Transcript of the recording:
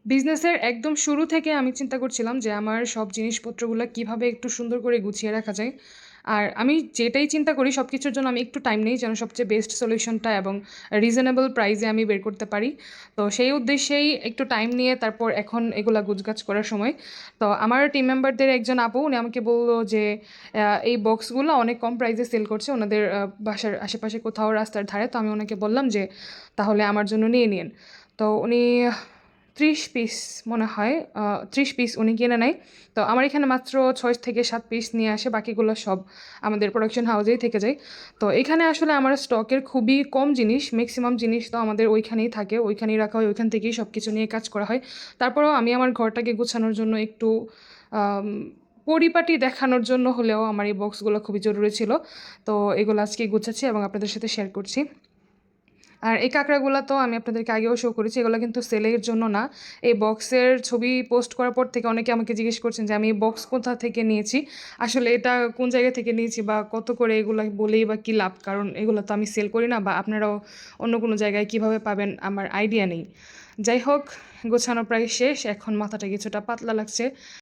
বিজনেসের একদম শুরু থেকে আমি চিন্তা করছিলাম যে আমার সব জিনিসপত্রগুলা কিভাবে একটু সুন্দর করে গুছিয়ে রাখা যায়। আর আমি যেটাই চিন্তা করি সবকিছুর জন্য আমি একটু টাইম নেই যেন সবচেয়ে বেস্ট সলিউশনটা এবং রিজনেবল প্রাইসে আমি বের করতে পারি। তো সেই উদ্দেশ্যেই একটু টাইম নিয়ে তারপর এখন এগুলা গুছগাছ করার সময়। তো আমার টিম মেম্বারদের একজন আপু উনি আমাকে বলল যে এই বক্সগুলো অনেক কম প্রাইসে সেল করছে ওনাদের বাসার আশেপাশে কোথাও রাস্তার ধারে। তো আমি ওনাকে বললাম যে তাহলে আমার জন্য নিয়ে নিন। তো উনি ৩০ পিস মনে হয় ৩০ পিস উনি কিনে নেয়। তো আমার এখানে মাত্র ৬ থেকে ৭ পিস নিয়ে আসে। বাকিগুলো সব আমাদের প্রোডাকশন হাউসেই থেকে যায়। তো এখানে আসলে আমার স্টকের খুবই কম জিনিস। মেক্সিমাম জিনিস তো আমাদের ওইখানেই থাকে। ওইখানেই রাখা হয়। ওইখান থেকেই সবকিছু নিয়ে কাজ করা হয়। তারপরেও আমি আমার ঘরটাকে গুছানোর জন্য একটু আম পরিপাটি দেখানোর জন্য হলেও আমার এই বক্সগুলো খুবই জরুরি ছিল। তো এগুলো আজকে গুছাচ্ছি এবং আপনাদের সাথে শেয়ার করছি। আর এই কাঁকড়াগুলা তো আমি আপনাদেরকে আগেও শো করেছি। এগুলো কিন্তু সেলের জন্য না। এই বক্সের ছবি পোস্ট করার পর থেকে অনেকে আমাকে জিজ্ঞেস করছেন যে আমি এই বক্স কোথা থেকে নিয়েছি। আসলে এটা কোন জায়গা থেকে নিয়েছি বা কত করে এগুলা বলেই বা কী লাভ? কারণ এগুলো তো আমি সেল করি না বা আপনারাও অন্য কোনো জায়গায় কীভাবে পাবেন আমার আইডিয়া নেই। যাই হোক, গোছানো প্রায় শেষ। এখন মাথাটা কিছুটা পাতলা লাগছে।